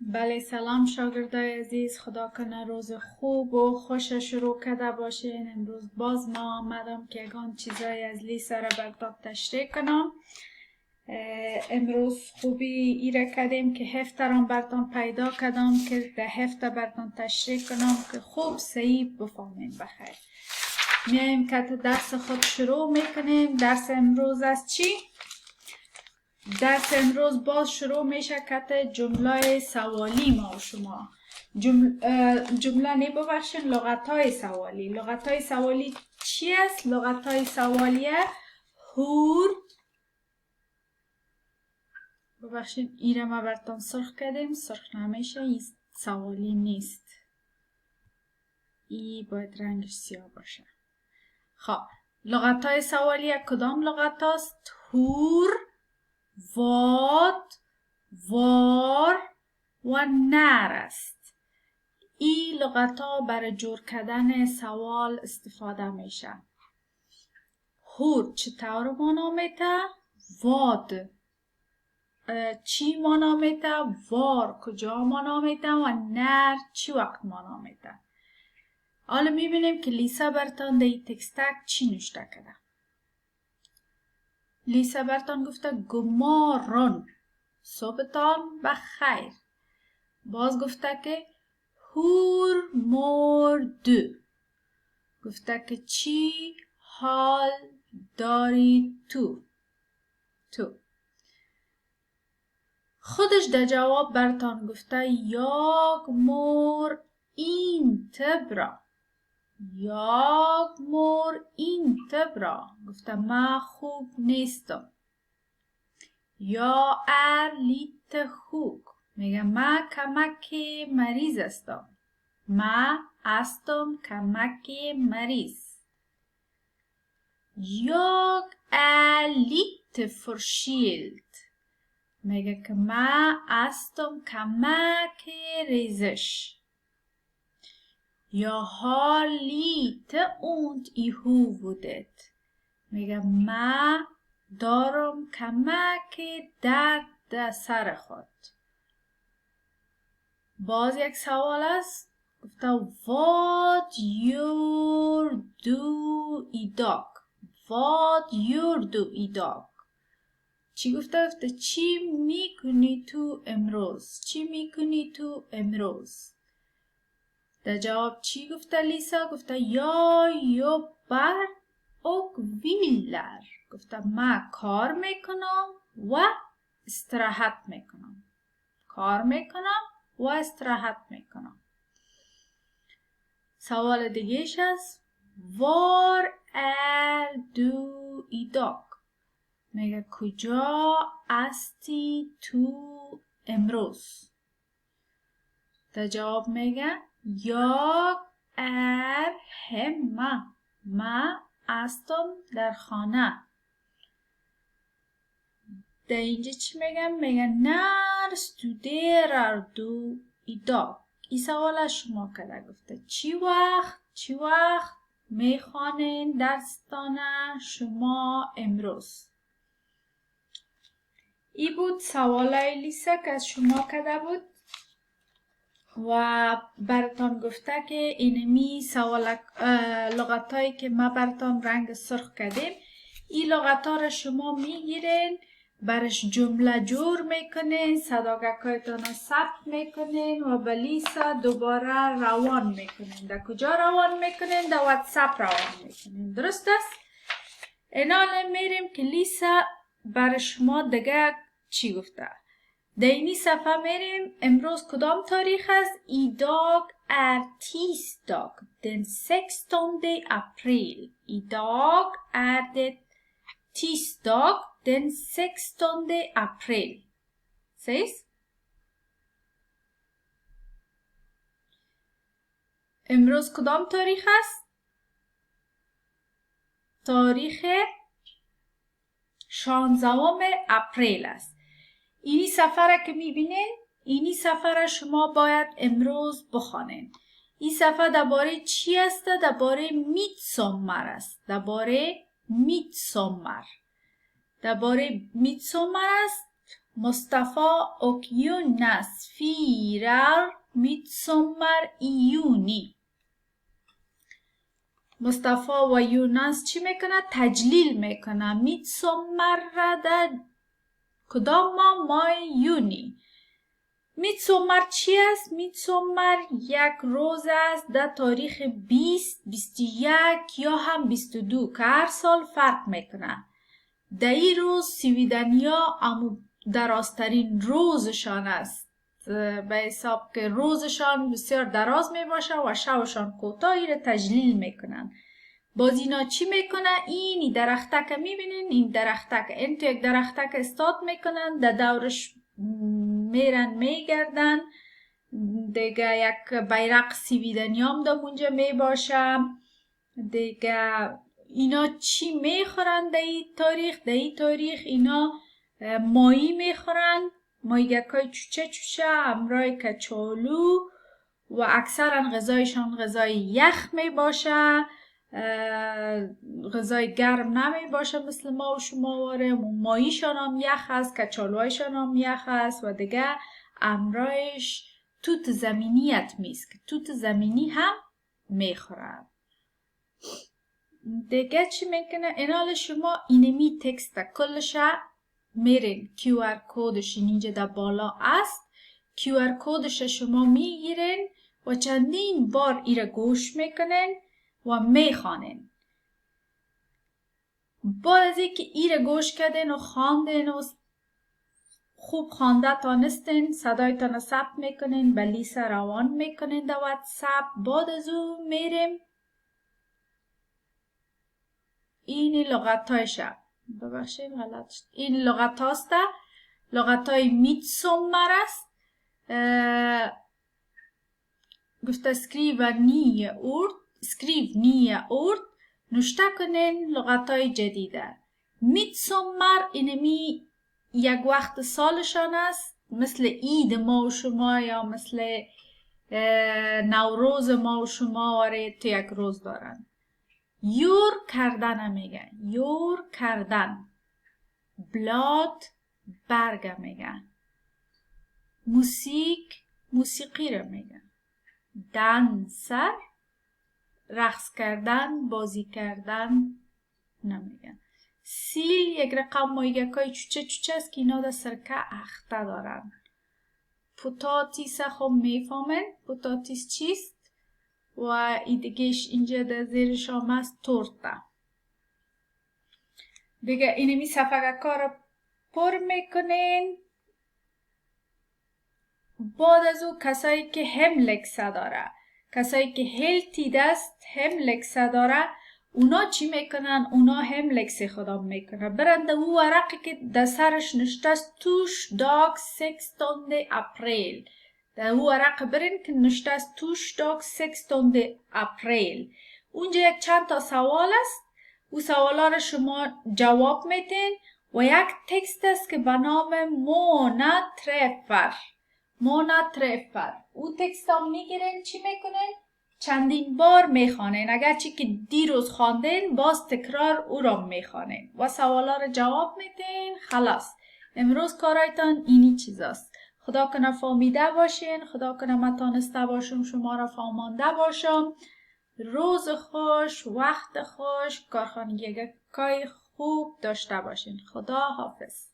بله سلام شاگردای عزیز، خدا کنه روز خوب و خوش شروع کرده باشین. امروز باز ما آمدم که یگان چیزای از لیسا را براتون تشریح کنم. امروز خوبی ایره کردیم که هفته را براتون پیدا کردم که ده هفته براتون تشریح کنم که خوب صحیح بفهمین. بخیر میایم که درس خود شروع میکنیم. درس امروز از چی؟ درس امروز باز شروع میشه که جمله سوالی ما و شما جمله نببخشین، لغت‌های سوالی. لغت‌های سوالی چی است؟ لغت‌های سوالیه هور، ببخشین ایره ما براتون سرخ کردیم، سرخ نمیشه، این سوالی نیست، ای باید رنگش سیاه باشه. خب لغت‌های سوالیه کدام لغت است؟ هور، واد، وار و نر است. این لغت ها برای جور کردن سوال استفاده میشه. هور چطور مانا میته؟ واد چی مانا میته؟ وار کجا مانا میته؟ و نر چی وقت مانا میته؟ حالا میبینیم که لیسا برتان در تکستک چی نوشته کرده. لیسا برتان گفته گمارون، صبحتان بخیر. باز گفته که هور مردو، گفته که چی حال داری تو. خودش در جواب برتان گفته یاگ مور این تبرا، یاگ مور این تبرا، گفته ما خوب نیستم. یا لیت خوک، میگه ما کمک مریض هستم. ما هستم کمک مریض. Jag lite förkyld, میگه که ما هستم کمک ریزش. Jag har lite ont i huvudet, میگه ما دارم کمک درد در سر خود. باز یک سوال است، گفته what gör du idag, what gör du idag. چی گفته؟ چی میکنی تو امروز، چی میکنی تو امروز. در جواب چی گفته لیسا؟ گفته یا jobbar och vilar، گفته ما کار میکنم و استراحت میکنم. کار میکنم و استراحت میکنم. سوال دیگهش است var är du idag، میگه کجا هستی تو امروز. در جواب میگه jag är hemma، ما هستم در خانه. در اینجا چی میگم؟ میگن när studerar du idag. این سوال از شما کرده، گفته چی وقت میخوانین درستان شما امروز. این بود سوالای لیسا که از شما کرده بود و براتان گفته که اینمی لغتایی که ما براتان رنگ سرخ کردیم، این لغت ها را شما میگیرین، برش جمله جور میکنین، صداقت‌هایتان را ثبت میکنین و به لیسا دوباره روان میکنین. در کجا روان میکنین؟ در واتساپ روان میکنین. درست است؟ اینال میریم که لیسا بر شما دیگه چی گفته. در اینی صفحه میریم. امروز کدام تاریخ است؟ idag är tisdag den 16 april. idag är det tisdag den 16 april. Sägs? امروز کدام تاریخ است؟ تاریخ 16 اپریل است. اینی سفره که میبینین، اینی سفره شما باید امروز بخوانین. این سفره درباره چی است؟ درباره میتسومر است. درباره میتسومر است مصطفى اوکیونس فیرر میتسومر ایونی. مصطفی و یونس چی میکنه؟ تجلیل میکنه. میتسومر را در کدام ماه یونی. میتسومر چی است؟ میتسومر یک روز است در تاریخ 20 21 یا هم 22 که هر سال فرق میکنه. در این روز سویدنیا درازترین روزشان است، به حساب که روزشان بسیار دراز می باشه و شبشان کوتاهی را تجلیل میکنن. باز اینا چی میکنه؟ این درختک میبینین، این درختک این تو یک درختک استاد میکنن، در دورش میرن میگردن دیگه. یک بیرق سویدنیام در اونجا میباشه دیگه. اینا چی میخورن در این تاریخ؟ در این تاریخ اینا ماهی میخورن، ماهیگکای چوچه همراه کچالو و اکثرا غذایشان غذای یخ میباشه، غذای گرم نمیباشه مثل ما و شما واره. ماهیشان هم یخ هست، کچالوهایشان هم یخ هست و دیگه همراهش توت زمینیت میست که توت زمینی هم میخورن. دیگه چی میکنه؟ اینال شما اینمی تکست کلش میرین، کیو آر کودش اینجا در بالا است، کیو آر کودش شما میگیرین و چندین بار ایره گوش میکنین و میخوانین. بعد از اینکه ایره گوش کردین و خواندین و خوب خوانده تانستین، صدایتان ثبت میکنین، به لیست روان میکنین در واتساپ. بعد از اون میریم این لغت هایشه، ببخشید غلط شد، این لغت هاست، لغت های میتسومر است. گفته skriva nya ord، skriv nya ord، نوشته کنین لغت های جدیده. میتسومر اینمی یک وقت سالشان است، مثل عید ما و شما یا مثل نوروز ما و شما واره تو یک روز دارن. یور کردن میگن، یور کردن. بلاد برگ میگن. موسیک موسیقی رو میگن. دنسر رقص کردن، بازی کردن نمیگن. سیل یک رقم مایگکای چوچه است که اینا در سرکه اخته دارن. پوتاتیس خب میفهمن پوتاتیس چیست و ایدگیش اینجا در زیرش هم است تورته. دیگه اینمی صفحه کار پر میکنین. بعد از او کسایی که هم لکسه داره، کسایی که هلتی دست هم لکسه داره، اونا چی میکنن؟ اونا هم لکسه خدا میکنن. برند او ورقی که در سرش نشته است توش داگ 16 اپریل. در او ورق برین که نشته است توش داگ 16 اپریل. اونجا یک چند تا سوال است، او سوالا رو شما جواب میتین و یک تکست است که به نام مونا ترفر. او تکست هم میگیرین چی میکنین؟ چندین بار میخوانین. اگرچه که دیروز خواندین باز تکرار او را میخوانین و سوالا رو جواب میدین. خلاص امروز کارایتان اینی چیزاست. خدا کنه فهمیده باشین، خدا کنه من تانسته باشم شما را فهمانده باشم. روز خوش، وقت خوش، کارخانگی خوب داشته باشین. خدا حافظ.